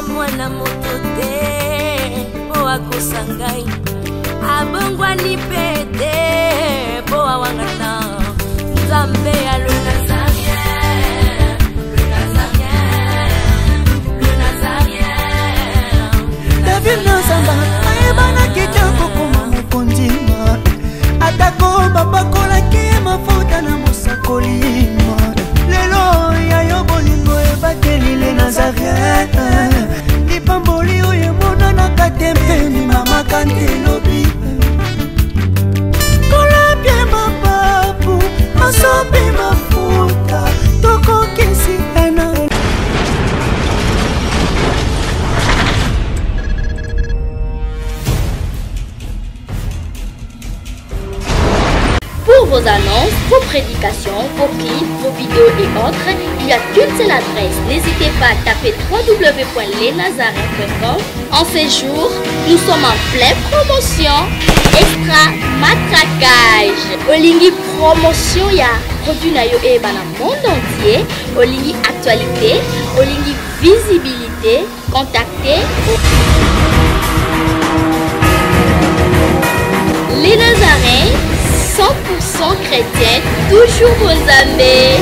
aza mwana moto te po akosangai abongwani pe te po awangana Nzambe ya le Nazarien, le Nazarien, le Nazarien. David Nzamba ayebana kitoko koma mokondima atako babakolaki mafuta na mosakolima lelo yayo bolingo ebakeli le Nazarien lipamboli oyo emonanaka te mpeni mama kante lobi kolapie mapapu masopi mafuta tokokisi ena. Pour vos annonces, vos prédications, vos clips, vos vidéos et autres, il y a qu'une seule adresse. N'hésitez pas à taper www.lesnazarins.com. En ces jours, nous sommes en pleine promotion. Extra matraquage. Olingi promotion ya produit na yo eba na monde entier. Olingi actualité, Olingi visibilité. Contactez les Nazarins. 100% chrétienne, toujours vos amis.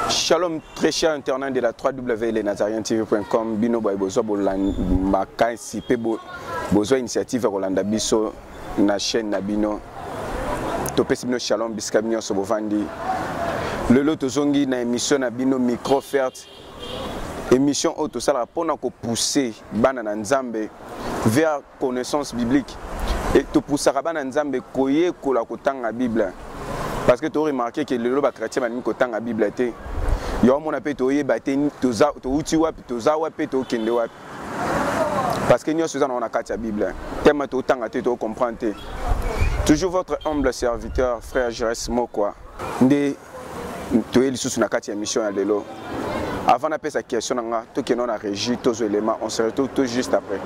Shalom, très cher internaute de la www.lesnazarientv.com. Bino boy bozo makansi pe bozo initiative Rolanda biso na chaîne na bino. Topesi bino shalom biskabinyo sobovandi. Le lot zongi na émission na bino micro-offerte émission auto sala pona ko pousser bana na Nzambe vers connaissance biblique et to poussera bana Nzambe koye ko la kotanga Bible parce que tu as remarqué que le lot ba chrétien ba ni kotanga Bible té yo mona pe to ye ba té to uti wapi to za wapi to kende wapi parce que nous sommes na kati ya Bible tellement to tanga té to comprendre toujours votre humble serviteur frère Jérès Mokwa ndé tu es sous la quatrième mission à l'élo. Avant d'appeler sa question, tout qui est non à régie, tous les éléments, on se retrouve tout juste après.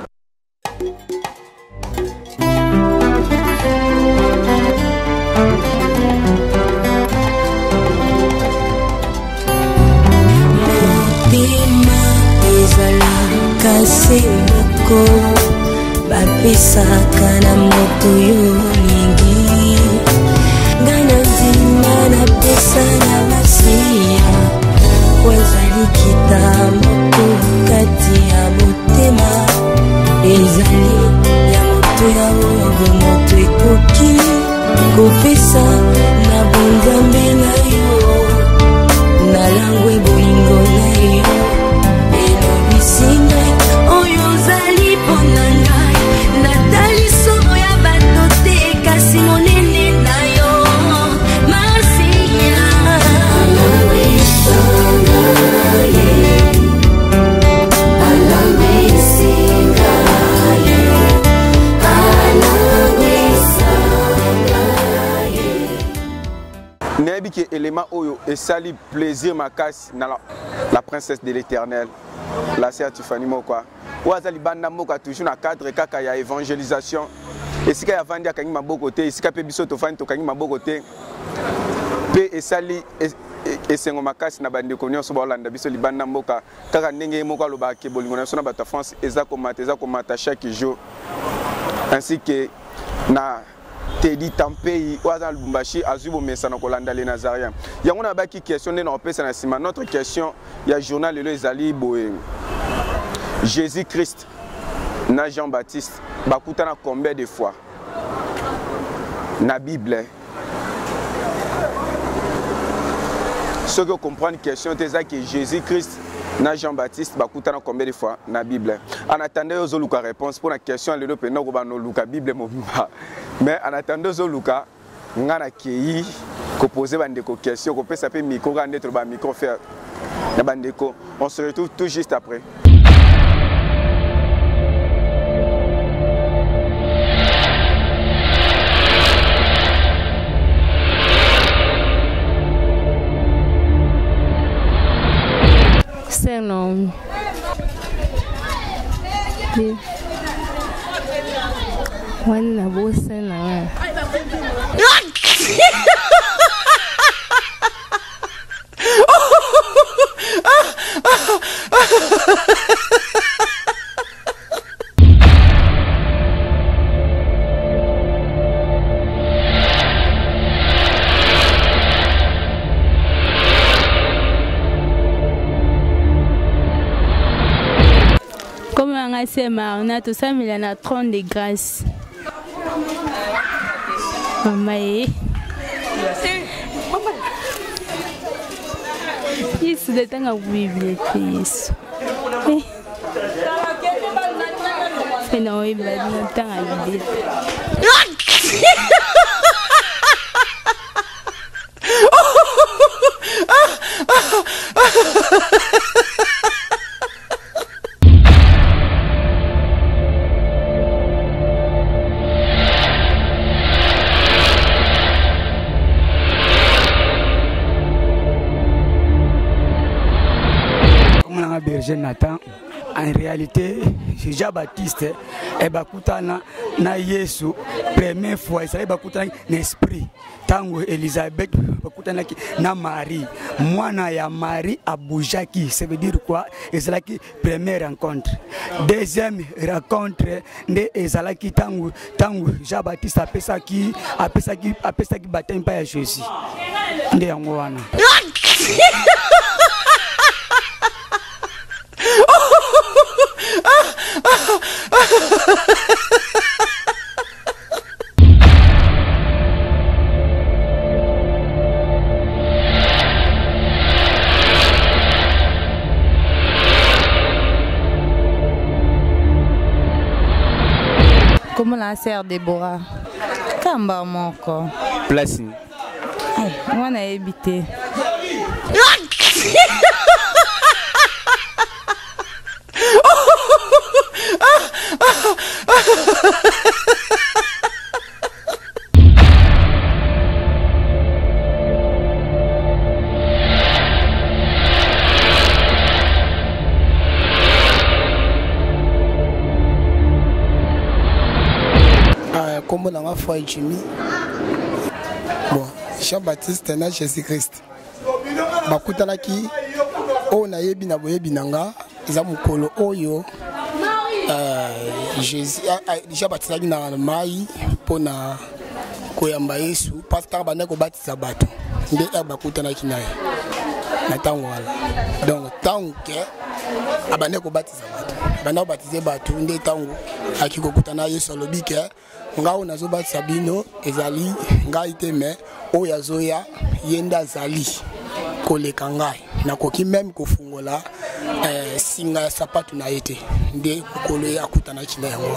Wazalikita moto kati ya motema ezali ya moto ya oyo moto ekoki kopesa na bonzambe na yo na langwe bolingo na yo elobisinga oyo ozali mpona ngai natali somo ya bato te kasi monene na yo masiya Nebi qui élément oyo et sali plaisir ma casse na la princesse de l'Éternel la sœur Tiffany Mokwa wazali banda moka toujours na cadre kaka ya évangélisation et sika ya vandi akangi maboko te sika pe biso to fani to kangi maboko te pe et sali esengo makasi na bandeko nyonso baolanda biso libanda mboka kaka ndenge moko aloba ke bolingo na so na bato France eza komata chaque jour ainsi que na Teddy Tampei oza Lubumbashi azui bomesa na kolanda les Nazariens yango na baki question ne na opesa na sima notre question ya journal le ezali boye Jésus Christ na Jean-Baptiste bakutana combien de fois na Bible. Ce que comprendre la question, c'est que Jésus-Christ, na Jean-Baptiste, bakutana combien de fois na Bible. En attendant, vous avez la réponse pour la question, le Père la Bible. Mais en attendant, vous avez la question, vous posez des questions, vous pouvez s'appeler micro, micro faire. On se retrouve tout juste après. Wana bosa na. C'est marrant, tout ça, mais il y en a 30 de grâce. Maman, isso de tanga biblioteca isso. Não é bem não tanga biblioteca. Nathan, en réalité, Jean-Baptiste et Bakutana na Yesu première fois il s'est Bakutana l'esprit tango Elisabeth Bakutana na Marie mwana ya Marie abujaki, ça veut dire quoi? Ezalaki première rencontre. Deuxième rencontre ne ezalaki tango Jean-Baptiste apesaki baptême pa ya Jésus. Nde yango wana. Comment la sœur Déborah? Kamba moko. Place. Moi na habité. Comme dans ma foi Jimmy, bon, Jean-Baptiste na Jésus-Christ. Bakutanaki, on a yebi na boyebi nanga, izamukolo oyo. Jésus, Jean-Baptiste na mai pona koyamba Yesu, pasteur bana ko batisa bato. Nde bakutanaki naye. Na tango wala. Donc tango ke abane ko batisa bato. Bana ko batiser bato nde tango akikokutana Yesu lobike. Ngao nazoba sabino ezali ngai teme oya zoya yenda zali koleka ngai nakoki même kofungola singa ya sapatu na ete nde kokolo ya kutana kinda yango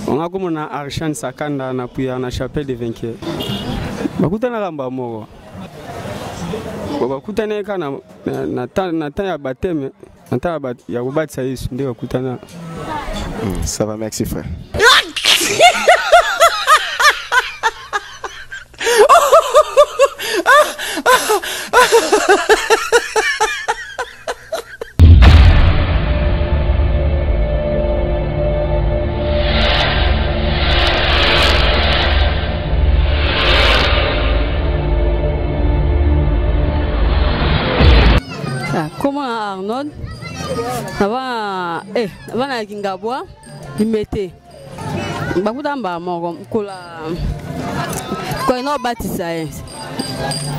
on a comme na Arshan Sakanda na puya na chapelle de vainqueur. Bakutana kamba moko. Bakutana kana na temps ya baptême, na temps ya kubatisa Yesu ndio bakutana. Ça va, merci frère. Comment Arnold avant la Kingabwa, il mettait beaucoup d'amba mort comme quoi il n'a pas bâti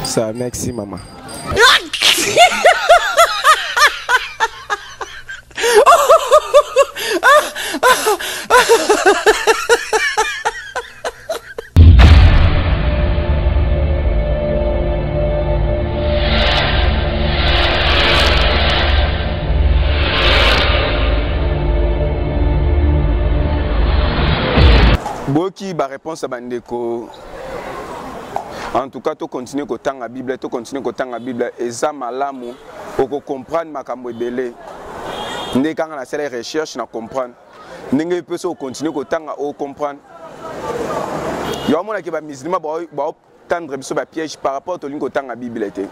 ça. Merci maman. Boki ba réponse à bandeko. En tout cas, tu continues à tanga Bible, tu continues à tanga Bible et ça malamu pour comprendre makambo ebele. Ndé quand on a fait recherche na comprendre. Ndé peut se continuer à tanga au comprendre. Yo mona ki ba musulman ba tendre biso ba piège par rapport to lingo tanga Bible té.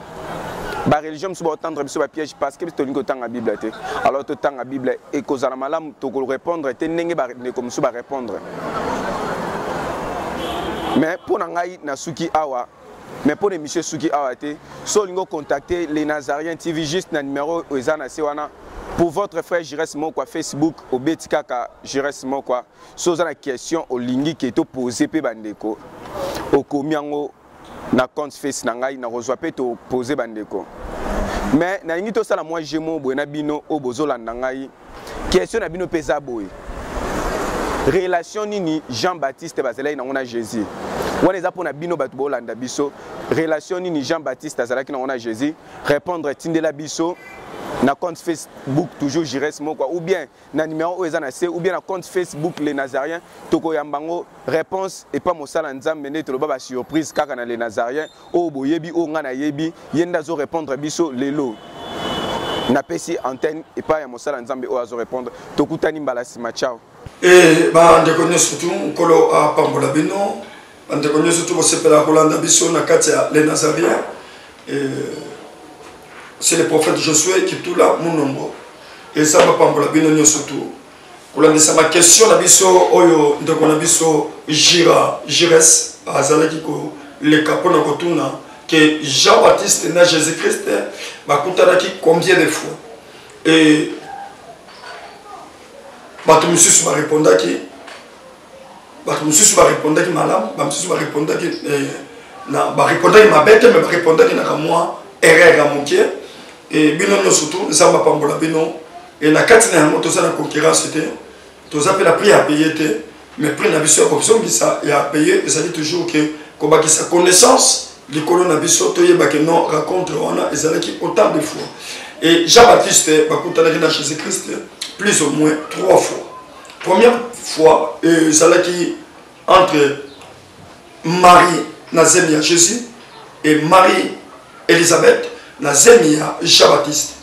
Ba religion biso ba tendre biso ba piège parce que to lingo tanga Bible té. Alors to tanga Bible et kozala malam to ko répondre té ndenge ba ne comme so ba répondre. Mais pour ngai na suki awa mais pour les monsieur suki awa té so lingo contacter les Nazariens TV juste na numéro ezana sewana. Pour votre frère Jires Mokwa Facebook au Betikaka Jires Mokwa so za na question au lingi qui est posé pe bandeko au komiango na compte face na ngai na reçoit pe to poser bandeko mais na lingi to sala moi jemo boena bino o bozolanda ngai question na bino pesa boy relation nini Jean-Baptiste bazela na ngona Jésus wana eza pona bino batu bolanda biso relation nini Jean-Baptiste azalaki na ngona Jésus répondre tindela biso na compte Facebook toujours Jires Mokwa ou bien na numéro ezana C ou bien na compte Facebook les Nazariens toko yambango réponse et pas mosala nzambe ne to ba surprise kaka na les Nazariens o boyebi o nga na yebi yenda zo répondre biso lelo na pesi antenne et pas ya mosala nzambe o azo répondre tokutani mbala sima ciao et ba de connaître surtout kolo a pambola bino de connaître surtout bo sepela kolanda biso na katia les Nazariens c'est le prophète Josué qui tout là mon nombre et ça va pas pour la binonio surtout pour la ma question la biso oyo donc on a biso Jires azalaki ko le capona kotuna que Jean-Baptiste na Jésus-Christ ba kutaraki combien de fois et bato mususu ba répondaki malam ba mususu ba répondaki na ba répondaki mabete mais ba répondaki na moi erreur à moquer et bino surtout ça m'a pambola bino et la carte na moto ça la concurrence était tous appels la prix à payer mais prix na biso option qui ça et à payer et ça dit toujours que comme qui sa connaissance les colonnes biso to yeba que non rencontre on a ezalaki autant de fois et Jean-Baptiste bakuta na Jésus-Christ plus ou moins 3 fois première fois ezalaki entre Marie Nazémia Jésus et Marie Elisabeth na zemia Jean-Baptiste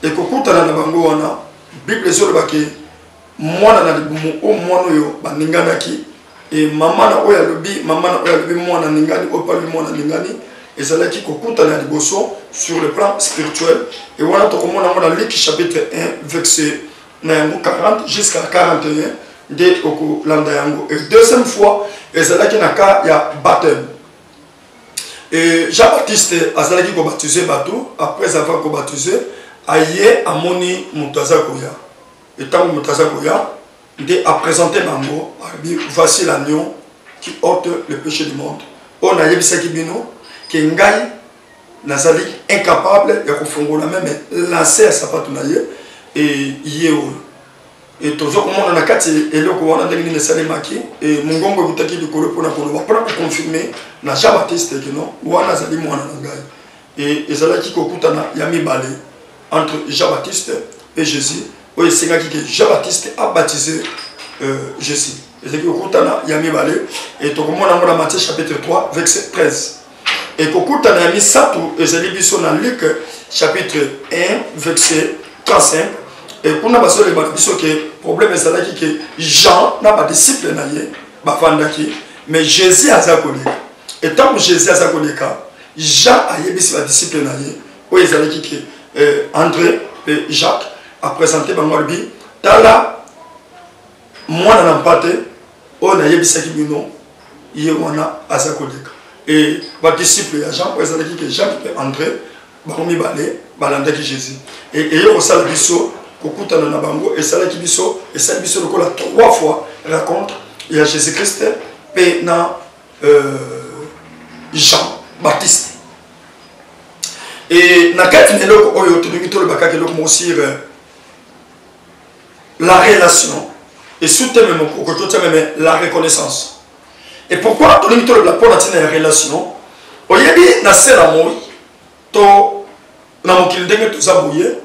et kokutana na bango wana Bible zolobaki mwana na libumu o mwana yo baninganaki et mama na oya lobi mwana ningani o pa mwana ningani ezalaki kokutana na liboso sur le plan spirituel et wana to komona na Luc chapitre 1 verset 40 jusqu'à 41 de okolanda yango et deuxième fois ezalaki na ka ya baptême. Et Jean-Baptiste azalaki ko baptiser bateau après avoir ko baptisé aye amoni mutazakoya et tant mutazakoya de a présenté bango voici l'agneau qui ôte le péché du monde on a yebisaki bino que ngai nazali incapable de kofongola même lancer à sapato na ye et yeo et toujours comme on a kati eloko wana ndenge ni salemaki et mungongo butaki likolo pona koloba pona ko confirmer na Jean-Baptiste que non wana zali mwana ngai et ezalaki kokutana ya mibale entre Jean-Baptiste et Jésus o esengaki que Jean-Baptiste a baptisé Jésus ezalaki kokutana ya mibale et to komona ngona Matthieu chapitre 3 verset 13 et kokutana ya misato ezali biso na Luc chapitre 1 verset 35 et pour nous passer le biso que problème ezalaki que Jean n'a pas disciple na ye bafandaki mais Jésus a zakoleka et tant que Jésus a zakoleka Jean a yebisi ba disciple na ye o ezalaki que André et Jacques a présenté bango bi tala mwana na mpate o na yebisaki bino ye wana azakoleka et ba disciple ya Jean ezalaki que Jacques et André bango mibale balandaki Jésus et yo sala biso kokutana na bango et salaki biso et sala biso lokola 3 fois raconte il y a Jésus-Christ et na Jean-Baptiste et na kati neloko oyo tobingi tolobaka keloko mo sur la relation et surtout même la reconnaissance et pourquoi tobingi tolobaka pour la relation oyebi na sela moi to na mokili ndenge tozaboye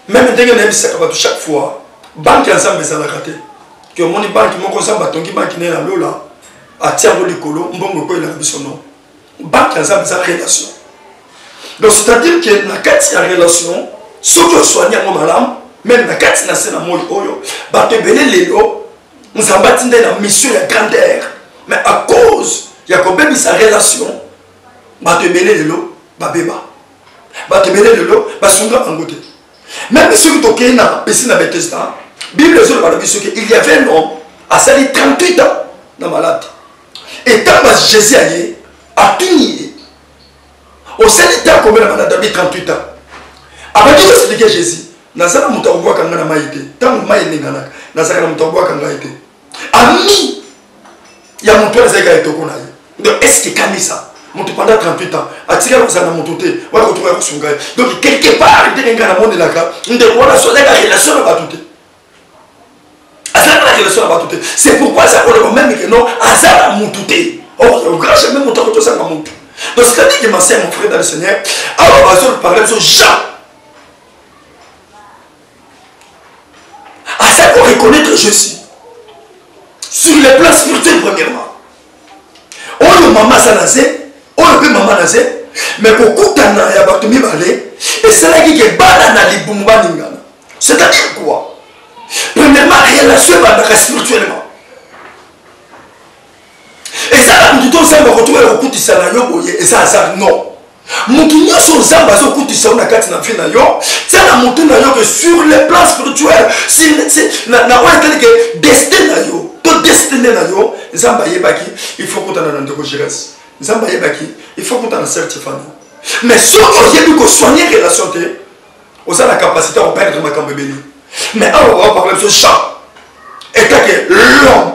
même ndenge na bisaka bato chaque fois banque ensemble ezalaka te que moni banque moko za batongi banque ne na lola atia ngo likolo mbongo ko ela biso non banque ensemble za relation donc c'est-à-dire que na kati ya relation soki osoigner ngo malamu même na kati na sena moi oyo bato ebele lelo nzamba tinde na mission ya grandeur mais à cause Il y a combien de sa relation, va te mêler de l'eau, va béba. Va te mêler de l'eau, va s'unga en côté. Même ceux qui toquent na piscine à Bethesda, Bible sur le il y avait un homme à sali 38 ans dans malade. Et tant que Jésus a tenu au sali temps combien de malade avait 38 ans. Après tout ce que Jésus, nazala mutaboa kanga na maïté, tant maïné ngana, nazala mutaboa kanga été. Ami, il y a mon père Zega et Tokonaï. Donc est-ce que comme ça, mon pendant 38 ans, a tiré aux âmes mon touté, on va retrouver son gars. Donc quelque part, il y a un monde de la carte, une des relations, la relation n'a pas tout. C'est pourquoi ça on même que non, hasard mon touté. Or, au grand chemin, mon temps, ça m'a monté. Donc c'est-à-dire que ma sœur, mon frère dans le Seigneur, alors on va parler sur Jean. À ça qu'on reconnaître Jésus. Sur les plans spirituels, premièrement. On le maman sanazé, on le maman nazé, mais beaucoup d'années, il y a battu mi balé, et c'est là qui est banana li bumba ningana. C'est-à-dire quoi? Premièrement, relation spirituellement. Et ça, tout le temps, on va retrouver le coup de Sanayo, et ça, non. Moutounio son zamba zo kuti sauna kati na fina yo c'est la montée que sur les plans spirituels c'est na ouais que destin na yo to destiné na yo zamba yebaki il faut qu'on t'en ndeko Jésus zamba yebaki il faut qu'on t'en certifie mais si on yebi ko soigner relation té on a la capacité à perdre ma cambébéli mais on va parler de ce champ et que l'homme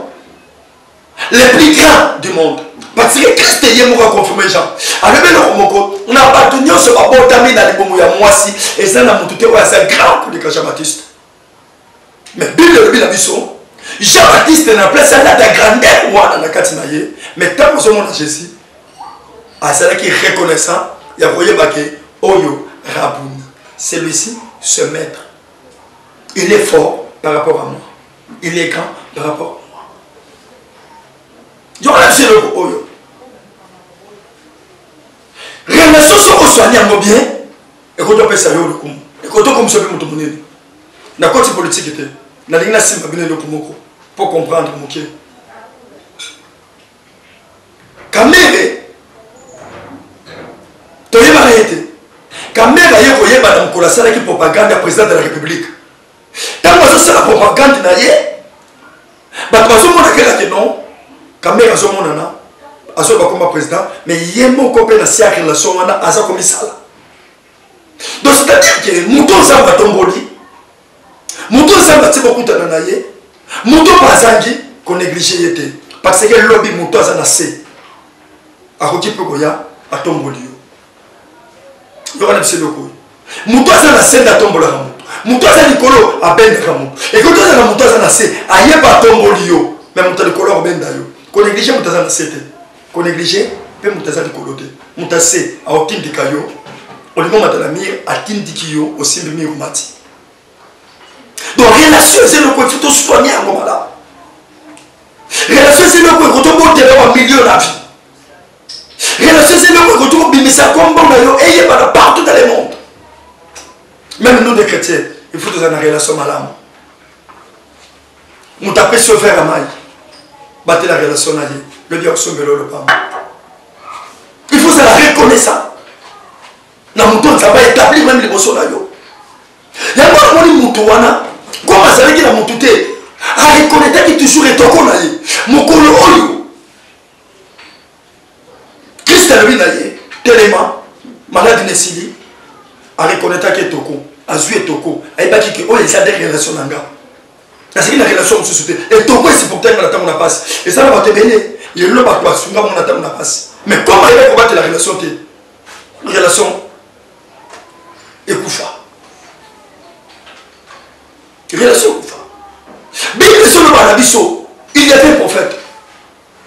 le plus grand du monde. Parce que Christ est mort à confirmer Jean. Alors, on a battu ce rapport d'amis dans les bons mois si et ça n'a monté c'est grand pour les Jean-Baptiste. Mais Bible le biso Jean-Baptiste n'a place à la grandeur dans la Katinaye. Mais tant que on a Jésus, à cela qui est reconnaissant, il y a voyé baké Oyo Rabouni. Celui-ci, ce maître, il est fort par rapport à moi. Il est grand par rapport à moi. Je vais laisser le Oyo. Relation sur soigner en bien, et quand on peut saluer le coup, et quand on comme ça, on peut me donner. La côté politique était, la ligne c'est pas bien le coup pour comprendre mon qui. Kamere, tu es arrêté. Kamere a eu madame Kolasala qui propagande la présidente de la République. Tant que ça la propagande n'a rien, bah tu vas se montrer que non. Kamere a son monana. Azo comme président, mais il y a mon copain dans cette relation à ça comme ça. Donc c'est-à-dire que mouton ça va tomboli, mouton ça va beaucoup d'anaïe, mouton bazangi qu'on néglige était parce que le lobby mouton ça n'a c'est à côté de Koya à tomboli. Il y aura des locaux. Mouton ça n'a c'est à tombola mouton ça Nicolo à ben ramou. Et quand on a mouton ça n'a c'est à y pas tomboli mais mouton Nicolo à ben d'ailleurs. Qu'on néglige mouton ça n'a c'est qu'on néglige, peut moutaza de coloté. Moutassé à aucun de caillou, au niveau de la mire, à Tindikio, au Simbimi ou Mati. Donc, relation, c'est le point, il faut soigner à moment là. Relation, c'est le point, quand on monte dans un milieu de la vie. Relation, c'est le point, quand on bimisa comme bon d'ailleurs, et il y a partout dans le monde. Même nous, les chrétiens, il faut avoir une relation malade. Moutapé se faire à maille. Battez la relation à lui. Le diable se mêle le pas. Il faut se la reconnaître. Dans mon temps, ça va établir même les bossons là. Il y a moi qui moutouana. Comment ça veut dire la moutouté? À reconnaître qui toujours est au conaï. Mon colo. Christ a vu naïe. Tellement. Malade Nessili. À reconnaître qui est toko. À jouer toko. À y bâtir que oh il y a des relations dans parce qu'il y a une relation de société. Et ton c'est pour que tu aies la passe. Et ça va te bénir. Il y a l'homme à toi, tu vas la passe. Mais comment il va combattre la relation? La relation écouffa. Relation écouffa. Bien que sur le balabiso, il y avait un prophète.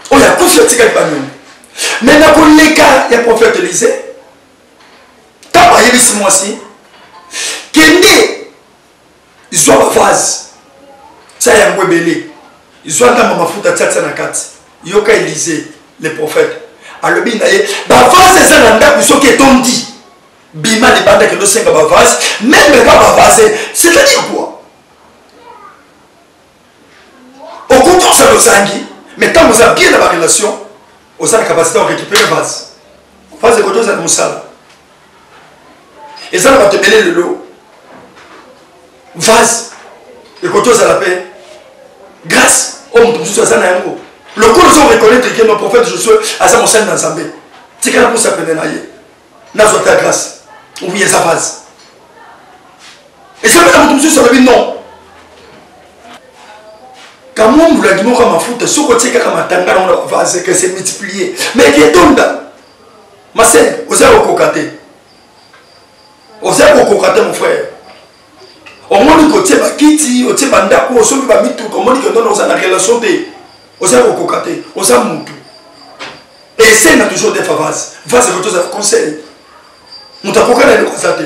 On a confié à Tika Pagnon. Mais dans le cas, il y a un prophète Élisée. Quand il y a eu 6 mois-ci, ils ont la vase. Ça y a un peu belé. Ils ont un mafuta tchatsa na kati. Yoka Élisée, les prophètes. Alors bien d'ailleurs, bah vase c'est un endroit où ce qui est tondi. Bima les bandes que nous sommes bah vase, même pas vase. C'est-à-dire quoi? Au contraire ça nous sangi, mais quand vous avez bien dans la relation, on a la capacité de récupérer vase. Vase de côté, ça nous sale. Et ça, on va te mêler le lot. Vase. Et côté, ça la paix. Grâce au monde, ça n'a rien. Le coup, nous reconnaître que nos prophètes, je suis à sa montagne d'ensemble. C'est quand pour s'appeler naïe. N'a pas ta grâce. Oubliez sa vase. Et ça, on nous sur la vie, non. Quand moi, vous l'avez dit, moi, ma faute, ce côté, quand ma tanga, on va vase, que c'est multiplié. Mais qui est tombé. Ma sœur, vous avez recocaté. Vous avez recocaté, mon frère. Au moins, du côté, ma kiti, au côté, ma ndako, au sommet, ma mitou, comme on dit que nous avons une relation de. Vous avez recocaté, vous avez moutou. Et ça, il y a toujours des vase. Vase, c'est votre chose à conseil. Nous avons recocaté le constaté.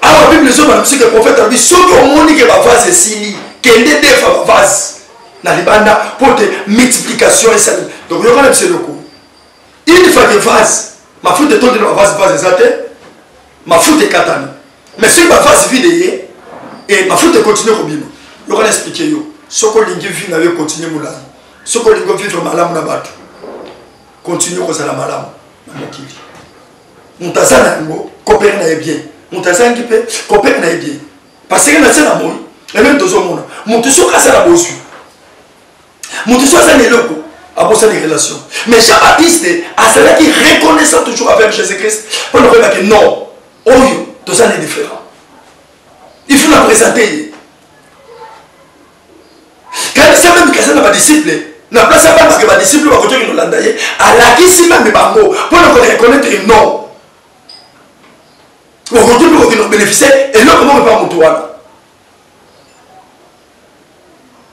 Alors, la Bible, les hommes, le prophète a dit, ceux qui ont dit que la vase est si, qu'il y a des vase, dans les bandes, pour des multiplications et ça. Donc, il y aura un le coup. Une fois que vase, ma faute est tombée dans la vase exacte, ma faute est katane. Mais si ma vase vide, et ma faute est continuée au bim. Il y aura expliqué. Ce que l'ingé vit n'avait continué moulin. Ce que l'ingé vit malam na bat. Continue au la malam. Mon tazana coopère n'a bien. Mon tazana qui peut coopère n'a bien. Parce que na sena moi, et même deux hommes, mon tout sur la bossu. Mon tout sur ça n'est le coup. À bosser les relations. Mais Jean-Baptiste, à cela qui reconnaissant toujours avec Jésus-Christ, pour nous remarquer que non, oh, tout ça est différent. Il faut la présenter. Quand c'est même que ça n'a pas disciple, n'a pas ça parce que ma disciple va continuer nous l'endayer, à la qui si même bango, pour nous reconnaître que non. Aujourd'hui, nous bénéficier et là, comment on va pas mon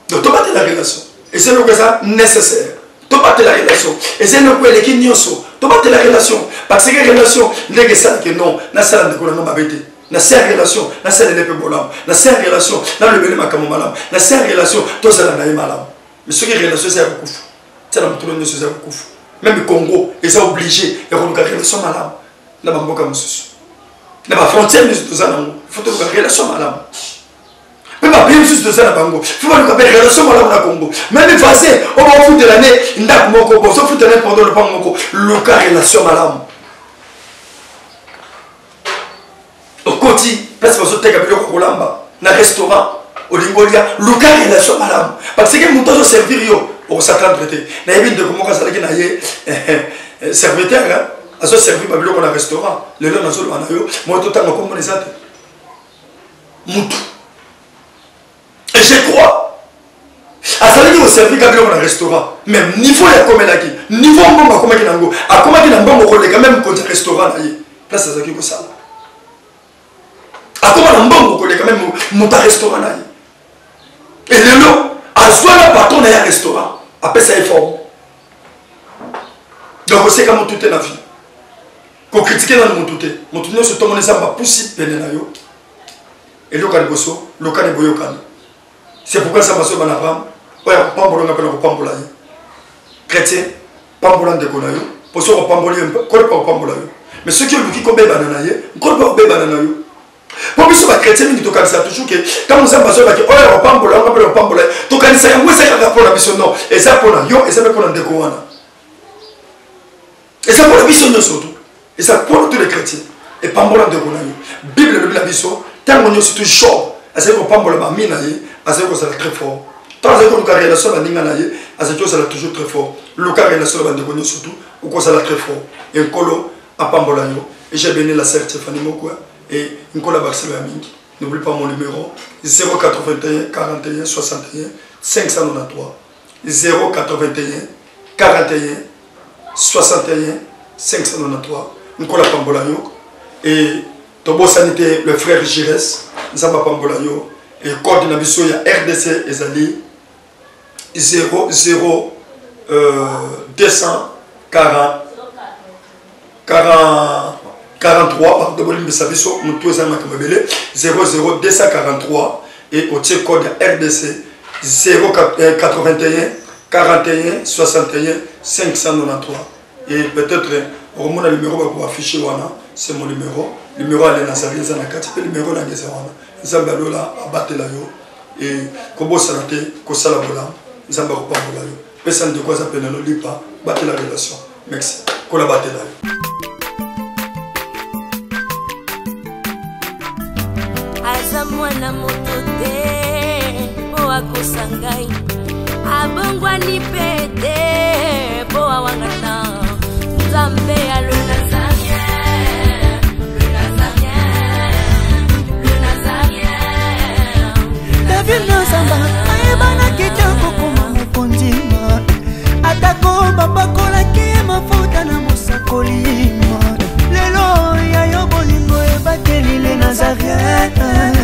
donc, tu vas la relation. Et c'est le que ça nécessaire. Tu vas la relation. Et c'est le que qui n'y a pas. Tu vas la relation. Parce que la relation, n'est que ça que non. Na ça ne connaît pas bête. Na ça relation. Na ça ne peut pas bolam. Na ça relation. Na le belema comme malam. Na ça relation. Tout ça na malam. Mais ce qui est relation c'est un coup. C'est la mutuelle c'est un coup. Même le Congo, ils sont obligés de regarder la relation malam. Na bamboka mususu. Na ba frontière nous tout ça na. Faut te regarder la relation malam. Même pas bien juste de ça, il faut que nous appelions relation au Congo. Même effacé, on va foutre l'année, on va foutre l'année pendant le Pango, le cas relation malam. Au quotidien, parce que vous êtes capable de Kolamba, dans le restaurant, au Lingolia, le cas relation malam. Parce que nous devons servir au sacré traité. Nous avons de comment ça a serviteur, à ce servir dans le restaurant, le long dans le manayo, moi tout le temps, comme on les a. Moutou. Et je crois, à ça qu'il faut servir dans un restaurant, même niveau de comme là qui, niveau bon comme qui nango, à comment qui nango on quand même quand restaurant là, là c'est ça qu'il faut ça. À comment nango on quand même monter restaurant là. Et le lot, à soit la patron d'un restaurant, après ça est fort. Donc c'est comme tout est la vie. Qu'on critique dans le tout est, mon tout n'est pas mon ça pas possible peine là yo. Et le cas de bosso, le cas de boyokan. C'est pourquoi ça m'a sauvé en Abraham. Ouais, Pambola n'a pas le Pambola. Chrétien, Pambola de Konayo. Pour ce Pambola, quoi pas Pambola. Mais ceux qui ont dit qu'on est bananaye, quoi pas bananayo. Pour que ce soit chrétien, il faut ça toujours que quand nous avons besoin de ouais, Pambola, on appelle le Pambola. Donc quand ça, moi ça pour la mission non. Et ça pour la yo, et ça pour la décoana. Et ça pour la mission surtout. Et ça pour tous les chrétiens. Et Pambola de Konayo. Bible de la mission, tant qu'on est surtout chaud. C'est que Pambola m'a mis c'est que ça très fort. Tant que nous avons relation avec Ninganaye, c'est que ça toujours très fort. Le cas relation avec Ninganaye surtout, ou que ça très fort. Et un colo à Pambolayo. Et j'ai béni la sœur Stéphanie Mokwa. Et un colo à Barcelone. N'oublie pas mon numéro 081 41 61 593. 081 41 61 593. Un colo à Pambolayo. Et Tobo Sanité, le frère Gires, Zamba Pambolayo. Et code de la mission, il y a RDC et Zali 00 240 43 pardon, de la mission, nous tous 00 243 et au code de RDC 081 41 61 593. Et peut-être, au moins le numéro va afficher, c'est mon numéro. Le numéro est Nazaré, c'est le numéro est Zambalola, abatela yo, et Kobo Sanate, Kosala Bola, Zambaro Pambola yo. personne de quoi ça peut nous lipa battre la relation merci collaborer aza mwana moto te po akosa ngai abongwani pe te po awangata